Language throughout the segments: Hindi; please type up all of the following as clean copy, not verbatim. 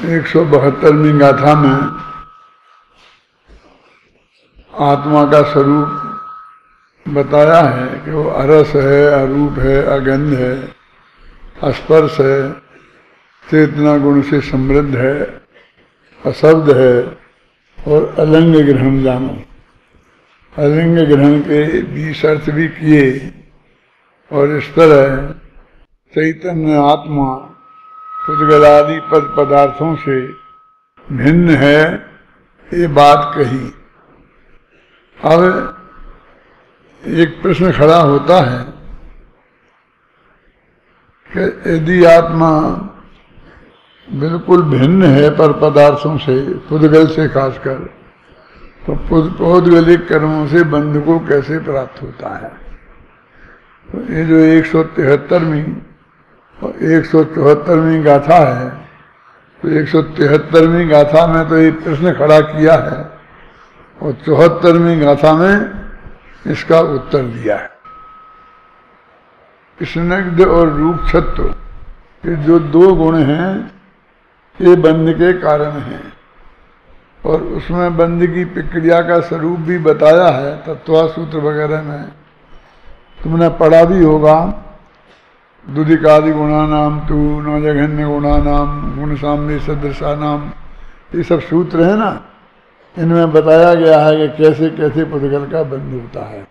172वीं गाथा में आत्मा का स्वरूप बताया है कि वो अरस है, अरूप है, अगंध है, अस्पर्श है, चेतना गुण से समृद्ध है, अशब्द है और अलिंग ग्रहण जानो। अलिंग ग्रहण के 20 अर्थ भी किए। और इस तरह चैतन्य आत्मा पुद्गलादि पद पदार्थों से भिन्न है, ये बात कही। अब एक प्रश्न खड़ा होता है कि यदि आत्मा बिल्कुल भिन्न है पर पदार्थों से, पुद्गल से खासकर, तो पौद्गलिक कर्मों से बंध को कैसे प्राप्त होता है? तो ये जो 173वीं और 174वीं गाथा है, तो 173वीं गाथा में तो ये प्रश्न खड़ा किया है और 74वीं गाथा में इसका उत्तर दिया है। स्निग्ध और रूपछत्व, ये जो 2 गुण हैं, ये बंध के कारण हैं। और उसमें बंध की प्रक्रिया का स्वरूप भी बताया है तत्वा सूत्र वगैरह में, तुमने पढ़ा भी होगा। दुधिकादि गुणा नाम तू न जघन्य गुणा नाम गुण साम्य सदृशा नाम, ये सब सूत्र है ना, इनमें बताया गया है कि कैसे कैसे पुद्गल का बंध होता है।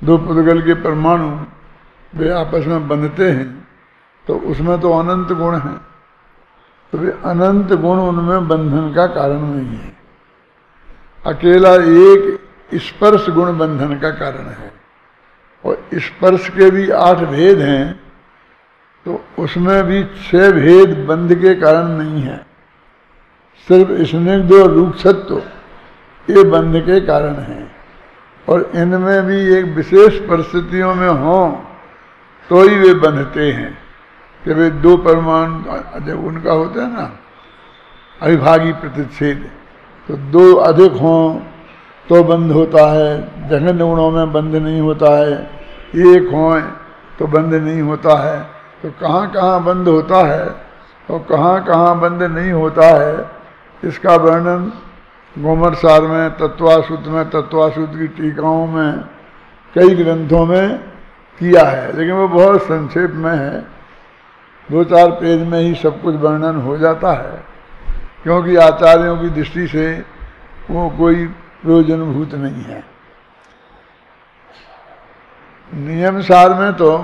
2 पुद्गल के परमाणु वे आपस में बंधते हैं तो उसमें तो अनंत गुण हैं, तो वे अनंत गुण उनमें बंधन का कारण नहीं है। अकेला एक स्पर्श गुण बंधन का कारण है। और स्पर्श के भी 8 भेद हैं, तो उसमें भी 6 भेद बंध के कारण नहीं है। सिर्फ स्निग्ध और रूपछत्व ये बंध के कारण हैं। और इनमें भी एक विशेष परिस्थितियों में हों तो ही वे बंधते हैं कि वे 2 परमाणु जब उनका होता है ना अविभागी प्रतिच्छेद, तो 2 अधिक हों तो बंध होता है। जघन्य गुणों में बंध नहीं होता है। 1 हों तो बंध नहीं होता है। तो कहाँ कहाँ बंध होता है और कहाँ कहाँ बंध नहीं होता है, इसका वर्णन गोमरसार में, तत्वासूत्र में, तत्वासूत्र की टीकाओं में, कई ग्रंथों में किया है, लेकिन वो बहुत संक्षेप में है। 2-4 पेज में ही सब कुछ वर्णन हो जाता है, क्योंकि आचार्यों की दृष्टि से वो कोई प्रयोजनभूत नहीं है। नियम सार में तो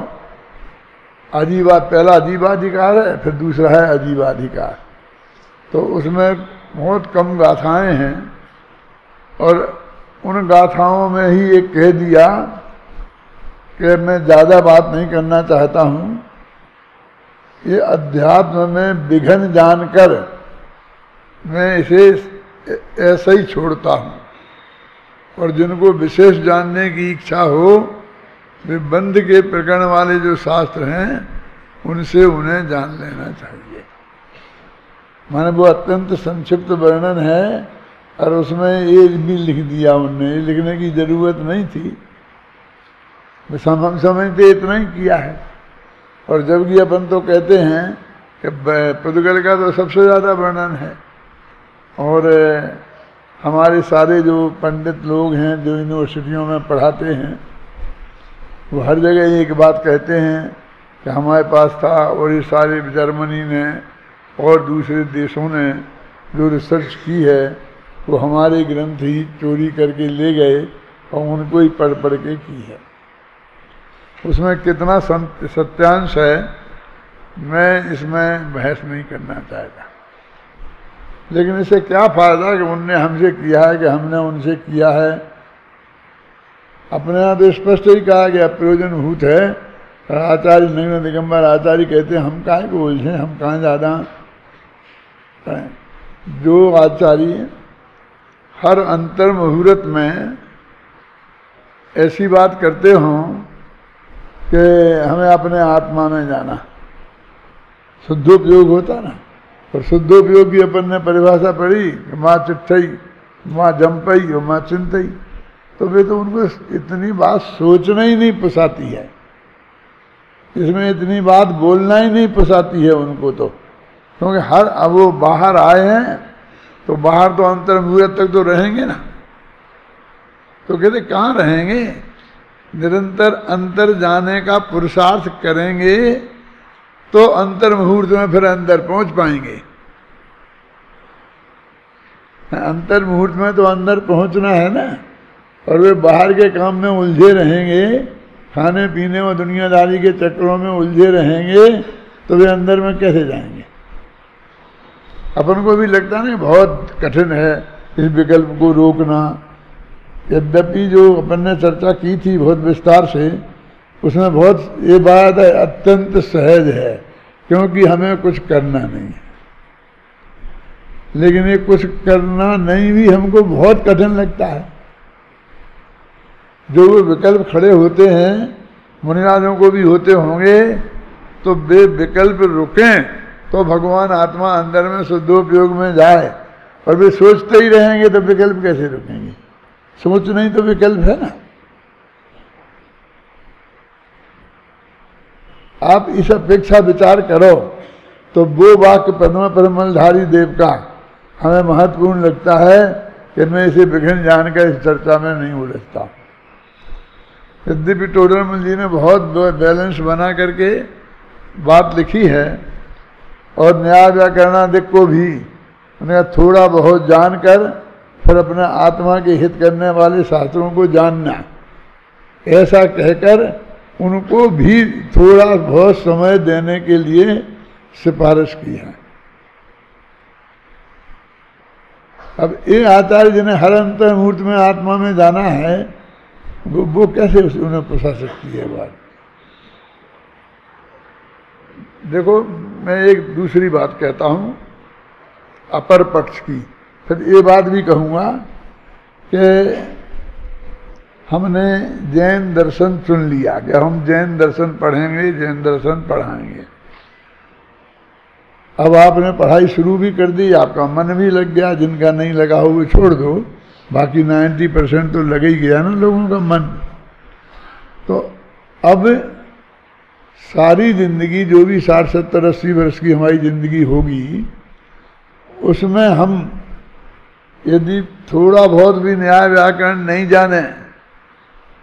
पहला अजीवाधिकार है, फिर दूसरा है अजीवाधिकार। तो उसमें बहुत कम गाथाएं हैं और उन गाथाओं में ही एक कह दिया कि मैं ज़्यादा बात नहीं करना चाहता हूँ, ये अध्यात्म में विघन जानकर मैं इसे ऐसा ही छोड़ता हूँ। और जिनको विशेष जानने की इच्छा हो, वे बंध के प्रकरण वाले जो शास्त्र हैं उनसे उन्हें जान लेना चाहिए। माने वो अत्यंत संक्षिप्त वर्णन है और उसमें ये भी लिख दिया उनने, ये लिखने की जरूरत नहीं थी। हम समझते इतना ही किया है। और जबकि अपन तो कहते हैं कि पुद्गल का तो सबसे ज़्यादा वर्णन है। और हमारे सारे जो पंडित लोग हैं जो यूनिवर्सिटियों में पढ़ाते हैं, वो हर जगह एक बात कहते हैं कि हमारे पास था और ये सारे जर्मनी ने और दूसरे देशों ने जो रिसर्च की है वो हमारे ग्रंथ ही चोरी करके ले गए और उनको ही पढ़ पढ़ के की है। उसमें कितना सत्यांश है मैं इसमें बहस नहीं करना चाहता, लेकिन इससे क्या फ़ायदा कि उनने हमसे किया है कि हमने उनसे किया है। अपने आप स्पष्ट ही कहा गया प्रयोजनभूत है। आचार्य नग्न दिगंबर आचार्य कहते हैं हम काहे को उलझे, हम कहाँ ज़्यादा। जो आचार्य हर अंतर मुहूर्त में ऐसी बात करते हों कि हमें अपने आत्मा में जाना, शुद्धोपयोग होता ना। और शुद्धोपयोग की अपन ने परिभाषा पढ़ी, माँ चिट्ठई, माँ जमपई और माँ चिंतई। तो वे तो उनको इतनी बात सोचना ही नहीं पुसाती है, इसमें इतनी बात बोलना ही नहीं पुसाती है उनको। तो क्योंकि अब वो बाहर आए हैं तो बाहर तो अंतर्मुहूर्त तक तो रहेंगे ना। तो कहते कहाँ रहेंगे, निरंतर अंतर जाने का पुरुषार्थ करेंगे तो अंतर मुहूर्त में फिर अंदर पहुंच पाएंगे। अंतर मुहूर्त में तो अंदर पहुंचना है ना, और वे बाहर के काम में उलझे रहेंगे, खाने पीने और दुनियादारी के चक्रों में उलझे रहेंगे, तो वे अंदर में कैसे जाएंगे। अपन को भी लगता नहीं बहुत कठिन है इस विकल्प को रोकना। यद्यपि जो अपन ने चर्चा की थी बहुत विस्तार से, उसमें बहुत ये बात है अत्यंत सहज है, क्योंकि हमें कुछ करना नहीं है। लेकिन ये कुछ करना नहीं भी हमको बहुत कठिन लगता है। जो वो विकल्प खड़े होते हैं, मुनिराजों को भी होते होंगे, तो वे विकल्प रुकें तो भगवान आत्मा अंदर में शुद्धोपयोग में जाए, और वे सोचते ही रहेंगे तो विकल्प कैसे रुकेंगे। सोच नहीं तो विकल्प है ना। आप इस अपेक्षा विचार करो तो वो वाक्य पद्म परिमलधारी देव का हमें महत्वपूर्ण लगता है कि मैं इसे विघ्न जानकर इस चर्चा में नहीं उलझता। यद्यपि टोडरमल जी ने बहुत बैलेंस बना करके बात लिखी है, और न्याय व्याकरणादिक को भी उन्हें थोड़ा बहुत जानकर फिर अपने आत्मा के हित करने वाले शास्त्रों को जानना, ऐसा कहकर उनको भी थोड़ा बहुत समय देने के लिए सिफारिश की है। अब ये आचार्य जिन्हें हर अंतर मुहूर्त में आत्मा में जाना है, वो कैसे उन्हें पोसा सकती है बात। देखो, मैं एक दूसरी बात कहता हूँ अपर पक्ष की, फिर ये बात भी कहूँगा कि हमने जैन दर्शन चुन लिया कि हम जैन दर्शन पढ़ेंगे, जैन दर्शन पढ़ाएंगे। अब आपने पढ़ाई शुरू भी कर दी, आपका मन भी लग गया, जिनका नहीं लगा हो वो छोड़ दो, बाकी 90% तो लग ही गया ना लोगों का मन। तो अब सारी जिंदगी जो भी 60, 70, 80 वर्ष की हमारी जिंदगी होगी, उसमें हम यदि थोड़ा बहुत भी न्याय व्याकरण नहीं जाने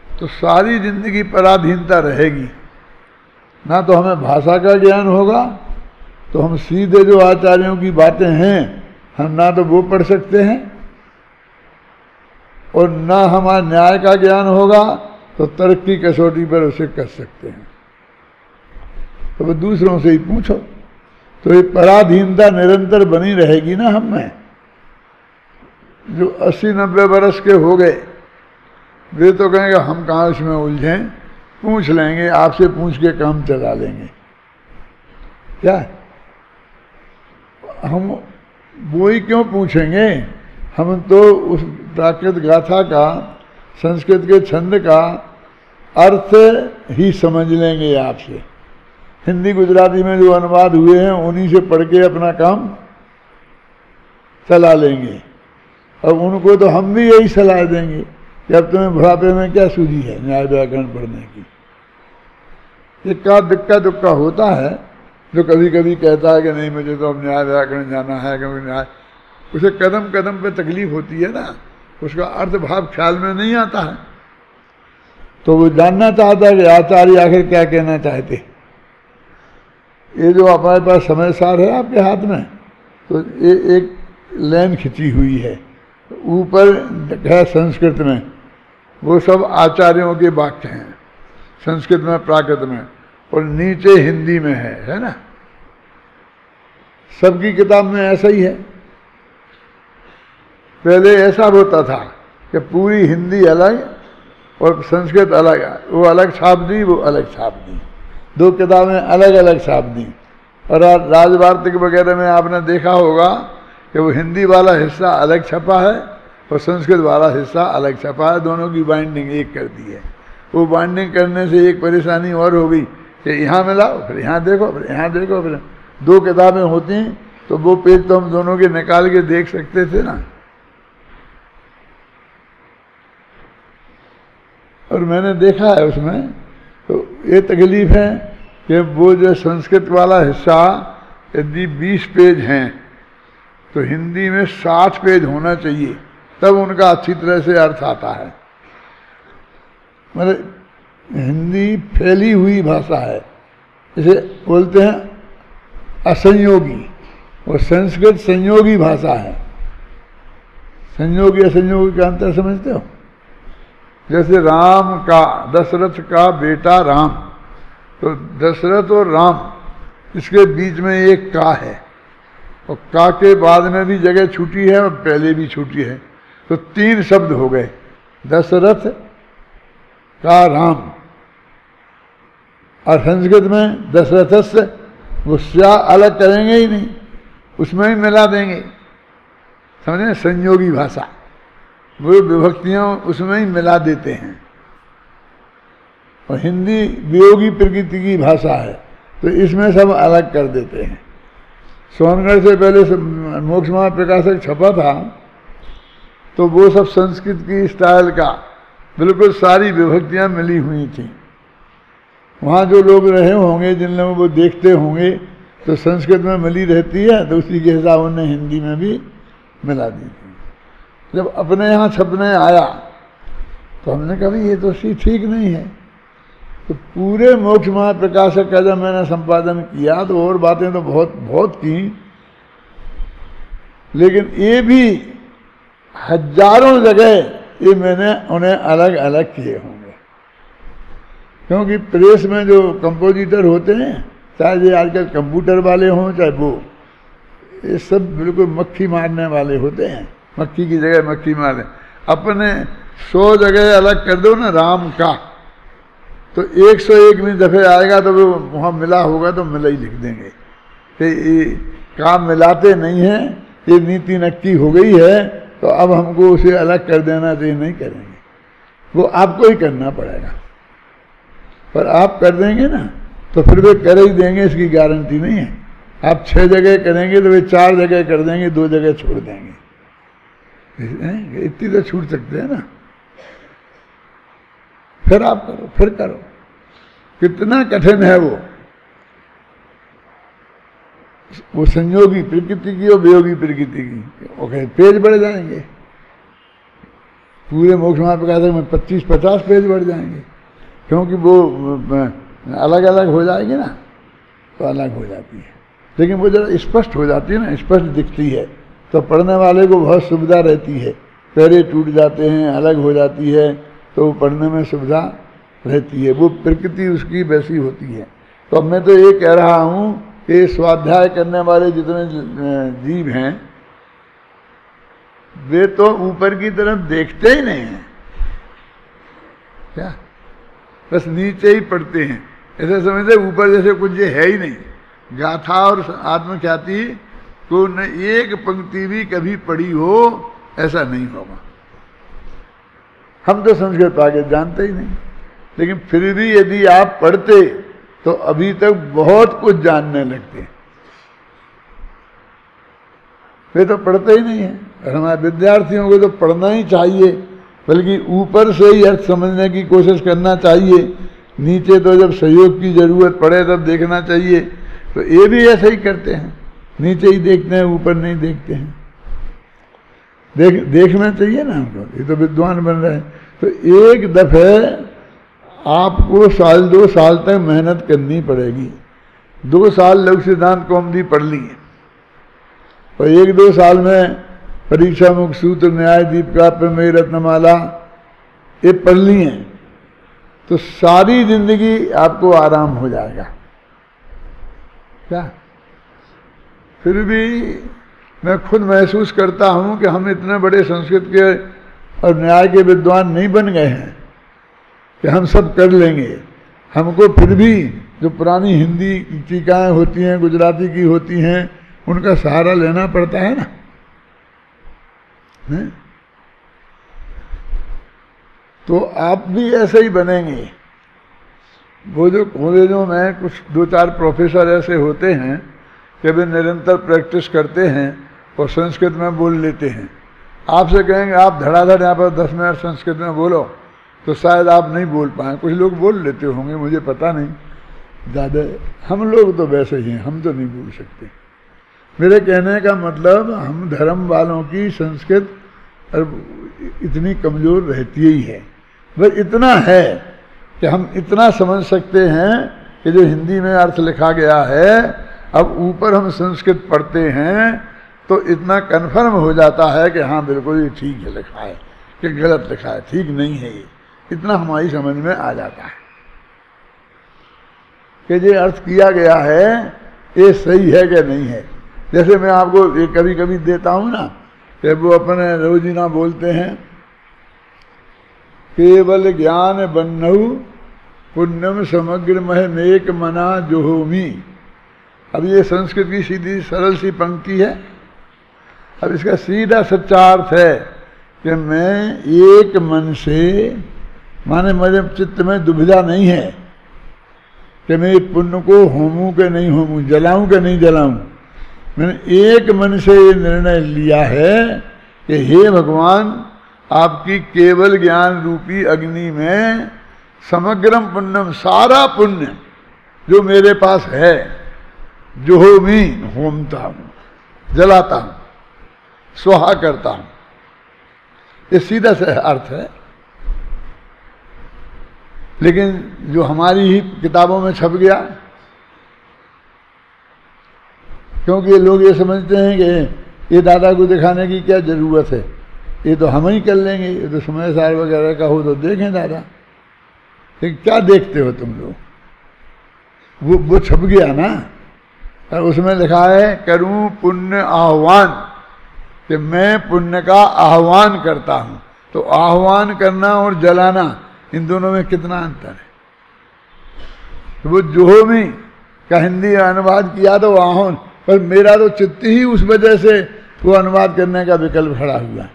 तो सारी जिंदगी पराधीनता रहेगी। ना तो हमें भाषा का ज्ञान होगा, तो हम सीधे जो आचार्यों की बातें हैं हम ना तो वो पढ़ सकते हैं, और ना हमारा न्याय का ज्ञान होगा तो तर्क की कसौटी पर उसे कर सकते हैं। तो वो दूसरों से ही पूछो, तो ये पराधीनता निरंतर बनी रहेगी ना हम में। जो 80-90 वर्ष के हो गए वे तो कहेंगे हम कहाँ इसमें उलझें, पूछ लेंगे, आपसे पूछ के काम चला लेंगे। क्या हम वो ही क्यों पूछेंगे, हम तो उस प्राकृत गाथा का, संस्कृत के छंद का अर्थ ही समझ लेंगे आपसे। हिंदी गुजराती में जो अनुवाद हुए हैं उन्हीं से पढ़ के अपना काम चला लेंगे, और उनको तो हम भी यही सलाह देंगे कि अब तुम्हें बुढ़ापे में क्या सूझी है न्याय व्याकरण पढ़ने की। इक्का दिक्का दुक्का होता है जो कभी कभी कहता है कि नहीं मुझे तो अब न्याय व्याकरण जाना है, क्योंकि न्याय, उसे कदम कदम पे तकलीफ होती है ना, उसका अर्थ भाव ख्याल में नहीं आता है। तो वो जानना चाहता है कि आचार्य आखिर क्या कहना चाहते। ये जो हमारे पास समय सार है आपके हाथ में, तो ये एक लाइन खिंची हुई है, ऊपर है संस्कृत में, वो सब आचार्यों के वाक्य हैं संस्कृत में, प्राकृत में, और नीचे हिंदी में है ना। सबकी किताब में ऐसा ही है। पहले ऐसा होता था कि पूरी हिंदी अलग और संस्कृत अलग, वो अलग छाप दी, वो अलग छाप दी, दो किताबें अलग अलग छाप दी। और राजवार्तिक वगैरह में आपने देखा होगा कि वो हिंदी वाला हिस्सा अलग छपा है और संस्कृत वाला हिस्सा अलग छपा है, दोनों की बाइंडिंग एक कर दी है। वो बाइंडिंग करने से एक परेशानी और हो गई कि यहाँ मिलाओ, फिर यहाँ देखो, फिर यहाँ देखो, फिर दो किताबें होती तो वो पेज तो हम दोनों के निकाल के देख सकते थे ना। और मैंने देखा है उसमें तो ये तकलीफ है कि वो जो संस्कृत वाला हिस्सा यदि 20 पेज हैं तो हिंदी में 60 पेज होना चाहिए, तब उनका अच्छी तरह से अर्थ आता है। मतलब हिंदी फैली हुई भाषा है, इसे बोलते हैं असंयोगी, और संस्कृत संयोगी भाषा है। संयोगी असंयोगी का अंतर समझते हो? जैसे राम का, दशरथ का बेटा राम, तो दशरथ और राम इसके बीच में एक का है, और का के बाद में भी जगह छूटी है और पहले भी छूटी है, तो 3 शब्द हो गए, दशरथ का राम। और संस्कृत में दशरथस्य, वो स्या अलग करेंगे ही नहीं, उसमें ही मिला देंगे, समझे? संयोगी भाषा, वो विभक्तियां उसमें ही मिला देते हैं। और हिंदी वियोगी प्रकृति की भाषा है, तो इसमें सब अलग कर देते हैं। सोनगढ़ से पहले मोक्ष महाप्रकाशक छपा था, तो वो सब संस्कृत की स्टाइल का बिल्कुल सारी विभक्तियां मिली हुई थी। वहाँ जो लोग रहे होंगे, जिन लोगों को देखते होंगे, तो संस्कृत में मिली रहती है, तो उसी के हिसाब उन्होंने हिंदी में भी मिला दी थी। जब अपने यहाँ छपने आया तो हमने कहा ये तो ठीक नहीं है। तो पूरे मोक्ष महाप्रकाशक का जब मैंने संपादन किया तो और बातें तो बहुत की, लेकिन ये भी हजारों जगह ये मैंने उन्हें अलग अलग किए होंगे, क्योंकि प्रेस में जो कंपोजिटर होते हैं, चाहे ये आजकल कंप्यूटर वाले हों चाहे वो, ये सब बिल्कुल मक्खी मारने वाले होते हैं। मक्खी की जगह मक्खी मारे, अपने 100 जगह अलग कर दो ना राम का, तो 101 में दफे आएगा तो वो वहाँ मिला होगा तो मिला ही लिख देंगे कि ये काम मिलाते नहीं हैं, ये नीति नक्की हो गई है, तो अब हमको उसे अलग कर देना चाहिए, नहीं करेंगे। वो आपको ही करना पड़ेगा, पर आप कर देंगे ना तो फिर वे कर ही देंगे, इसकी गारंटी नहीं है। आप 6 जगह करेंगे तो वे 4 जगह कर देंगे, 2 जगह छोड़ देंगे। इतनी तो छूट सकते हैं ना। फिर आप करो, फिर करो, कितना कठिन है वो संयोगी प्रकृति की और वियोगी प्रकृति की। ओके, पेज बढ़ जाएंगे, पूरे मोक्ष महाप्रकाशक में 25-50 पेज बढ़ जाएंगे, क्योंकि वो अलग अलग हो जाएगी ना, तो अलग हो जाती है। लेकिन वो जरा स्पष्ट हो जाती है ना, स्पष्ट दिखती है, तो पढ़ने वाले को बहुत सुविधा रहती है। पैरे टूट जाते हैं, अलग हो जाती है, तो पढ़ने में सुविधा रहती है। वो प्रकृति उसकी वैसी होती है। तो अब मैं तो ये कह रहा हूँ कि स्वाध्याय करने वाले जितने जीव हैं, वे तो ऊपर की तरफ देखते ही नहीं हैं, क्या बस नीचे ही पढ़ते हैं। ऐसे समझते ऊपर जैसे कुछ ये है ही नहीं। गाथा और आत्मख्याति को न एक पंक्ति भी कभी पढ़ी हो, ऐसा नहीं होगा। हम तो संस्कृत आगे जानते ही नहीं, लेकिन फिर भी यदि आप पढ़ते तो अभी तक बहुत कुछ जानने लगते। वे तो पढ़ते ही नहीं है। और हमारे विद्यार्थियों को तो पढ़ना ही चाहिए, बल्कि ऊपर से ही अर्थ समझने की कोशिश करना चाहिए। नीचे तो जब सहयोग की जरूरत पड़े तब देखना चाहिए। तो ये भी ऐसे ही करते हैं, नीचे ही देखते हैं, ऊपर नहीं देखते हैं। देखना चाहिए ना हमको, ये तो विद्वान बन रहे हैं। तो एक दफे आपको 1-2 साल तक मेहनत करनी पड़ेगी। 2 साल लघु सिद्धांत कौमुदी पढ़ ली है, और 1-2 साल में परीक्षा मुक्त सूत्र, न्याय दीपिका, प्रमेय रत्नमाला ये पढ़ ली हैं, तो सारी जिंदगी आपको आराम हो जाएगा। क्या फिर भी मैं खुद महसूस करता हूं कि हम इतने बड़े संस्कृत के और न्याय के विद्वान नहीं बन गए हैं कि हम सब कर लेंगे। हमको फिर भी जो पुरानी हिंदी की टीकाएं होती हैं, गुजराती की होती हैं, उनका सहारा लेना पड़ता है ना। तो आप भी ऐसे ही बनेंगे। वो जो कॉलेजों में कुछ 2-4 प्रोफेसर ऐसे होते हैं कि वे निरंतर प्रैक्टिस करते हैं और संस्कृत में बोल लेते हैं। आपसे कहेंगे आप धड़ाधड़ यहाँ पर 10 मिनट संस्कृत में बोलो, तो शायद आप नहीं बोल पाए। कुछ लोग बोल लेते होंगे, मुझे पता नहीं ज़्यादा। हम लोग तो वैसे ही हैं, हम तो नहीं बोल सकते। मेरे कहने का मतलब हम धर्म वालों की संस्कृत इतनी कमजोर रहती ही है। बस इतना है कि हम इतना समझ सकते हैं कि जो हिंदी में अर्थ लिखा गया है, अब ऊपर हम संस्कृत पढ़ते हैं तो इतना कन्फर्म हो जाता है कि हाँ बिल्कुल ये ठीक है लिखा है, कि गलत लिखा है, ठीक नहीं है, ये इतना हमारी समझ में आ जाता है कि जो अर्थ किया गया है ये सही है कि नहीं है। जैसे मैं आपको ये कभी कभी देता हूँ ना, कि वो अपने रोजीना बोलते हैं केवल ज्ञान बन्नहु पुण्यम समग्र मह नेक मना जोहोमी। अब ये संस्कृत की सीधी सरल सी पंक्ति है। अब इसका सीधा सच्चा अर्थ है कि मैं एक मन से, माने मेरे चित्त में दुविधा नहीं है कि मैं पुण्य को होमूं के नहीं होमूं, जलाऊं के नहीं जलाऊं। मैंने एक मन से ये निर्णय लिया है कि हे भगवान, आपकी केवल ज्ञान रूपी अग्नि में समग्रम पुण्यम, सारा पुण्य जो मेरे पास है, जो हो मैं होमता हूं, जलाता हूं, स्वाहा करता हूं। ये सीधा सा अर्थ है, लेकिन जो हमारी ही किताबों में छप गया, क्योंकि ये लोग ये समझते हैं कि ये दादा को दिखाने की क्या जरूरत है, ये तो हम ही कर लेंगे, ये तो समय सार वगैरह का हो तो देखें दादा। लेकिन क्या देखते हो तुम लोग, वो छप गया ना, और उसमें लिखा है करूं पुण्य आह्वान, कि मैं पुण्य का आह्वान करता हूं। तो आह्वान करना और जलाना, इन दोनों में कितना अंतर है। तो वो जोहोमी का हिंदी अनुवाद किया तो आह्वान, पर मेरा तो चित्त ही उस वजह से वो अनुवाद करने का विकल्प खड़ा हुआ।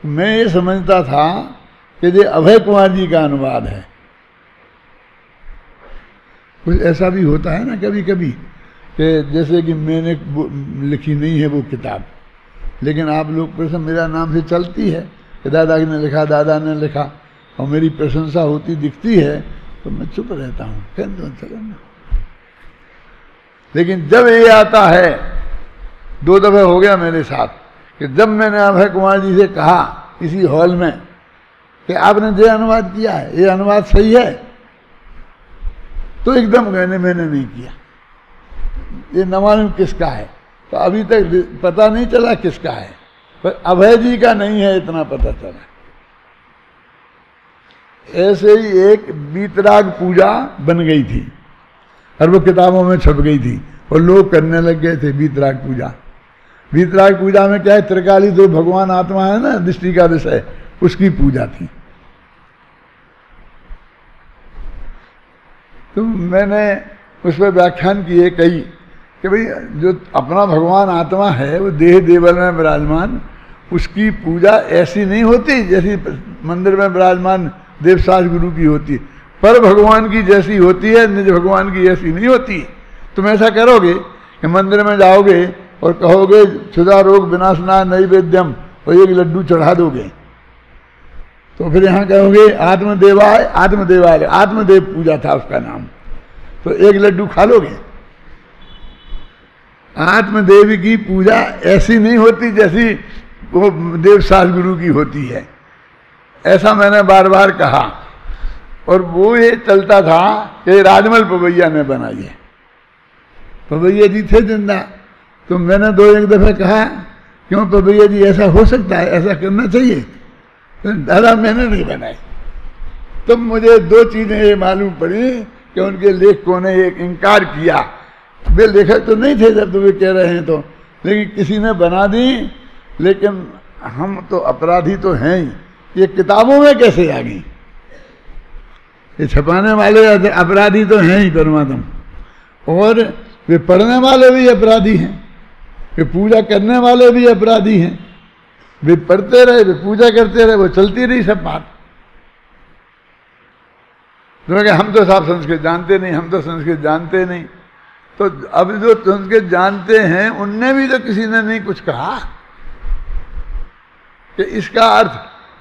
मैं ये समझता था कि ये अभय कुमार जी का अनुवाद है। कुछ ऐसा भी होता है ना कभी कभी, कि जैसे कि मैंने लिखी नहीं है वो किताब, लेकिन आप लोग प्रश्न मेरा नाम से चलती है कि दादा ने लिखा, दादा ने लिखा, और मेरी प्रशंसा होती दिखती है तो मैं चुप रहता हूँ, कह दो चलो ना। लेकिन जब ये आता है, 2 दफे हो गया मेरे साथ, कि जब मैंने अभय कुमार जी से कहा इसी हॉल में कि आपने जो अनुवाद किया है ये अनुवाद सही है, तो एकदम मैंने नहीं किया, ये न मालूम किसका है। तो अभी तक पता नहीं चला किसका है, पर अभय जी का नहीं है इतना पता चला। ऐसे ही एक बीतराग पूजा बन गई थी और वो किताबों में छप गई थी और लोग करने लग गए थे बीतराग पूजा। बीतराग पूजा में क्या है, त्रिकाली जो भगवान आत्मा है ना, दृष्टि का विषय, उसकी पूजा थी। तो मैंने उस पर व्याख्यान किए कई कि भाई जो अपना भगवान आत्मा है वो देह देवल में विराजमान, उसकी पूजा ऐसी नहीं होती जैसी मंदिर में विराजमान देवसास गुरु की होती है, पर भगवान की जैसी होती है, निज भगवान की ऐसी नहीं होती। तुम ऐसा करोगे कि मंदिर में जाओगे और कहोगे क्षुधा रोग विनाशना नैवेद्यम, और एक लड्डू चढ़ा दोगे, तो फिर यहाँ कहोगे आत्मदेवाय आत्मदेवाय, आत्मदेव पूजा था उसका नाम, तो एक लड्डू खा लोगे। आत्मदेव की पूजा ऐसी नहीं होती जैसी वो देवसास गुरु की होती है, ऐसा मैंने बार बार कहा। और वो ये चलता था कि राजमल पवैया ने बनाई है, पवैया जी थे जिंदा, तो मैंने 2-1 दफे कहा क्यों पवैया जी ऐसा हो सकता है, ऐसा करना चाहिए, तो दादा मैंने नहीं बनाई। तब मुझे 2 चीजें ये मालूम पड़ी कि उनके लेखकों ने एक इनकार किया, वे लेखक तो नहीं थे जब तो वे कह रहे हैं, तो लेकिन किसी ने बना दी। लेकिन हम तो अपराधी तो हैं ही, ये किताबों में कैसे आ गई, ये छपाने वाले अपराधी तो हैं ही परमात्मा, और वे पढ़ने वाले भी अपराधी हैं, वे पूजा करने वाले भी अपराधी हैं। वे पढ़ते रहे, वे पूजा करते रहे, वो चलती रही सब बात। तो हम तो साहब संस्कृत जानते नहीं, हम तो संस्कृत जानते नहीं। तो अब जो संस्कृत जानते हैं उनने भी तो किसी ने नहीं कुछ कहा कि इसका अर्थ,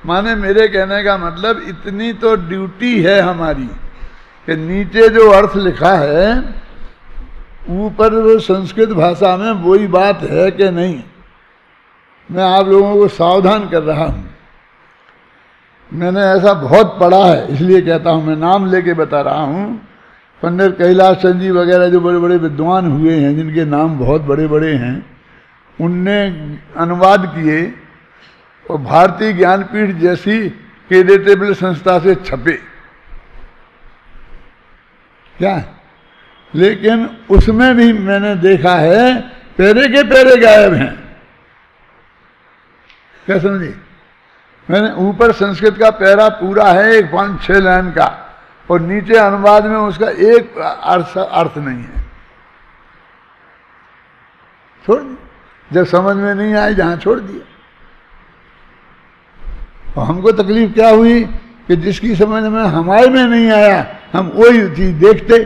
माने मेरे कहने का मतलब इतनी तो ड्यूटी है हमारी कि नीचे जो अर्थ लिखा है ऊपर वो संस्कृत भाषा में वही बात है कि नहीं, मैं आप लोगों को सावधान कर रहा हूँ। मैंने ऐसा बहुत पढ़ा है, इसलिए कहता हूँ, मैं नाम लेके बता रहा हूँ। पंडित कैलाश चंद जी वगैरह जो बड़े बड़े विद्वान हुए हैं, जिनके नाम बहुत बड़े बड़े हैं, उनने अनुवाद किए और भारतीय ज्ञानपीठ जैसी क्रेडिटेबल संस्था से छपे, क्या, लेकिन उसमें भी मैंने देखा है पैरे के पैरे गायब हैं। क्या समझे? मैंने ऊपर संस्कृत का पैरा पूरा है, एक 5-6 लाइन का, और नीचे अनुवाद में उसका एक अर्थ नहीं है। छोड़ दिया, जब समझ में नहीं आए जहां छोड़ दिया। और हमको तकलीफ क्या हुई कि जिसकी समझ में हमारे में नहीं आया, हम वही चीज देखते,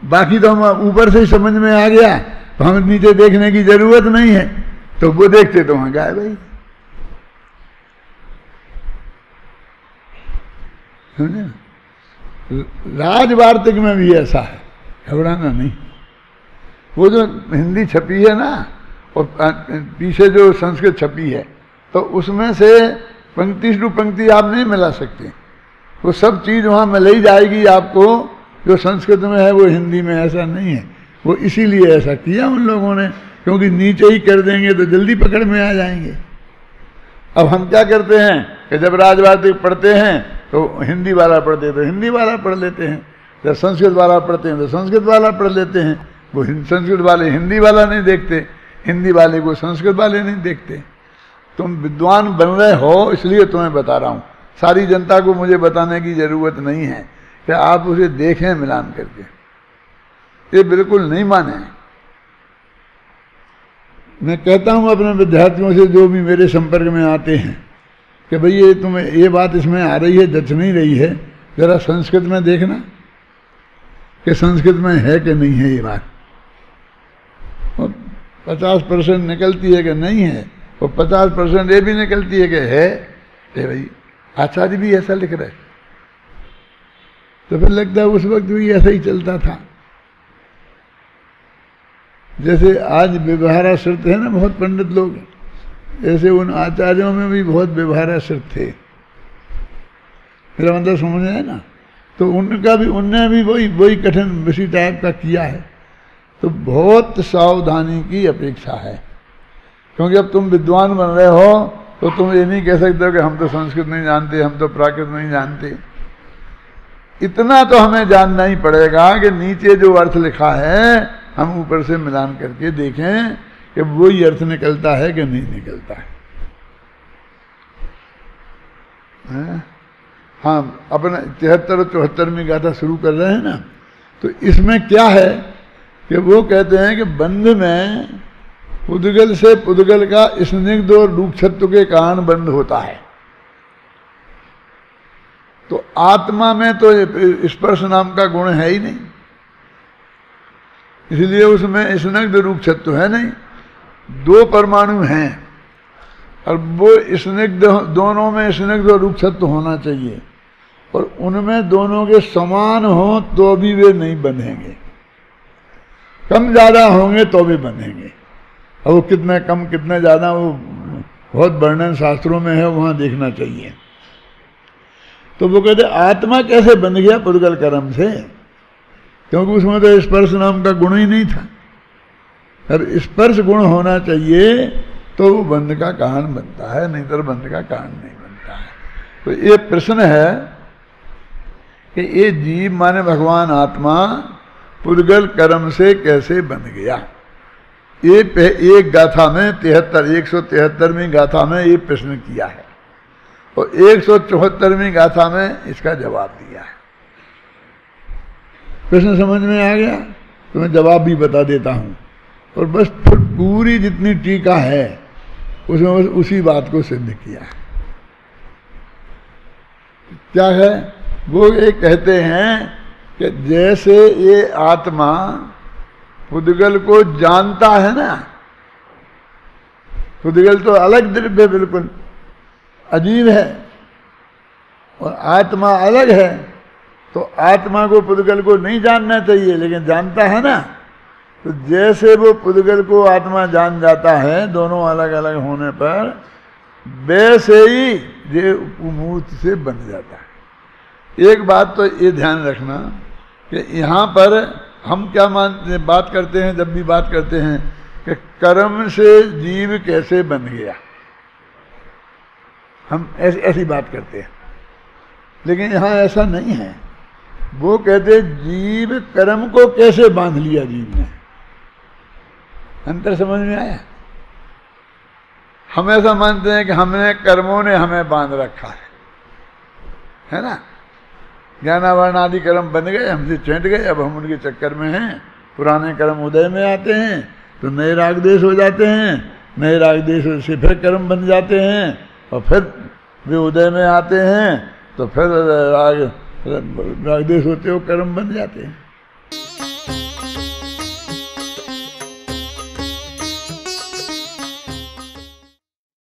बाकी तो हम ऊपर से ही समझ में आ गया, तो हमें नीचे देखने की जरूरत नहीं है, तो वो देखते तो वहां गायब भाई। समझे ना? राजवार्तिक में भी ऐसा है, घबराना नहीं। वो जो हिंदी छपी है ना, और पीछे जो संस्कृत छपी है, तो उसमें से पंक्ति टू पंक्ति आप नहीं मिला सकते। वो सब चीज वहां मिल जाएगी आपको, जो संस्कृत में है वो हिंदी में ऐसा नहीं है। वो इसीलिए ऐसा किया उन लोगों ने, क्योंकि नीचे ही कर देंगे तो जल्दी पकड़ में आ जाएंगे। अब हम क्या करते हैं कि जब राजवार्तिक पढ़ते हैं तो हिंदी वाला पढ़ते तो हिंदी वाला पढ़ लेते हैं, जब संस्कृत वाला पढ़ते हैं तो संस्कृत वाला पढ़ लेते हैं। वो संस्कृत वाले हिंदी वाला नहीं देखते, हिंदी वाले को संस्कृत वाले नहीं देखते। तुम विद्वान बन रहे हो, इसलिए तुम्हें बता रहा हूँ। सारी जनता को मुझे बताने की जरूरत नहीं है कि आप उसे देखें मिलान करके, ये बिल्कुल नहीं माने। मैं कहता हूं अपने विद्यार्थियों से जो भी मेरे संपर्क में आते हैं कि भाई ये तुम्हें ये बात इसमें आ रही है, जच नहीं रही है, जरा संस्कृत में देखना कि संस्कृत में है कि नहीं है ये बात। 50% निकलती है कि नहीं है, और 50% ये भी निकलती है कि है। भाई आचार्य भी ऐसा लिख रहे, तो फिर लगता है उस वक्त भी ऐसा ही चलता था। जैसे आज व्यवहाराश्रित है ना बहुत पंडित लोग, ऐसे उन आचार्यों में भी बहुत व्यवहाराश्रित थे। मेरा मतलब समझ है ना? तो उनका भी, उनने भी वही कठिन विषय टाइप का किया है। तो बहुत सावधानी की अपेक्षा है, क्योंकि अब तुम विद्वान बन रहे हो तो तुम ये नहीं कह सकते हो कि हम तो संस्कृत नहीं जानते, हम तो प्राकृत नहीं जानते। इतना तो हमें जानना ही पड़ेगा कि नीचे जो अर्थ लिखा है हम ऊपर से मिलान करके देखें कि वही अर्थ निकलता है कि नहीं निकलता है। हाँ, अपने 73 और 74वीं गाथा शुरू कर रहे हैं ना, तो इसमें क्या है कि वो कहते हैं कि बंध में पुद्गल से पुद्गल का स्निग्ध और रूक्षत्व के कारण बंध होता है। तो आत्मा में तो स्पर्श नाम का गुण है ही नहीं, इसलिए उसमें स्निग्ध रूक्षत्व है नहीं। 2 परमाणु हैं और वो स्निग्ध, दोनों में स्निग्ध और रूक्षत्व होना चाहिए, और उनमें दोनों के समान हो तो भी वे नहीं बंधेंगे। कम ज्यादा होंगे तो भी बंधेंगे, और वो कितने कम कितने ज्यादा वो बहुत वर्णन शास्त्रों में है, वहां देखना चाहिए। तो वो कहते आत्मा कैसे बंध गया? पुद्गल कर्म से, क्योंकि उसमें तो स्पर्श नाम का गुण ही नहीं था। और स्पर्श गुण होना चाहिए तो वो बंध का कारण बनता है, नहीं तो बंध का कारण नहीं बनता है। तो ये प्रश्न है कि ये जीव माने भगवान आत्मा पुद्गल कर्म से कैसे बन गया। ये एक गाथा में 173वीं गाथा में ये प्रश्न किया है, और 174वीं गाथा में इसका जवाब दिया है। प्रश्न समझ में आ गया तो मैं जवाब भी बता देता हूं, और बस फिर पूरी जितनी टीका है उसमें बस उसी बात को सिद्ध किया है। क्या है वो? ये कहते हैं कि जैसे ये आत्मा पुद्गल को जानता है ना, पुद्गल तो अलग द्रव्य बिल्कुल अजीब है और आत्मा अलग है, तो आत्मा को पुद्गल को नहीं जानना चाहिए, लेकिन जानता है ना। तो जैसे वो पुद्गल को आत्मा जान जाता है दोनों अलग अलग होने पर, वैसे ही ये उपमूर्त से बन जाता है। एक बात तो ये ध्यान रखना कि यहाँ पर हम क्या बात करते हैं, जब भी बात करते हैं कि कर्म से जीव कैसे बन गया, हम ऐसी बात करते हैं। लेकिन यहाँ ऐसा नहीं है। वो कहते जीव कर्म को कैसे बांध लिया जीव ने। अंतर समझ में आया? हम ऐसा मानते हैं कि हमने कर्मों ने हमें बांध रखा है ना। ज्ञानावरण आदि कर्म बन गए, हमसे चैंट गए, अब हम उनके चक्कर में हैं। पुराने कर्म उदय में आते हैं तो नए राग देश हो जाते हैं, नए राग देश से फिर कर्म बन जाते हैं, और फिर वे उदय में आते हैं तो फिर राग देश होते हो कर्म बन जाते हैं।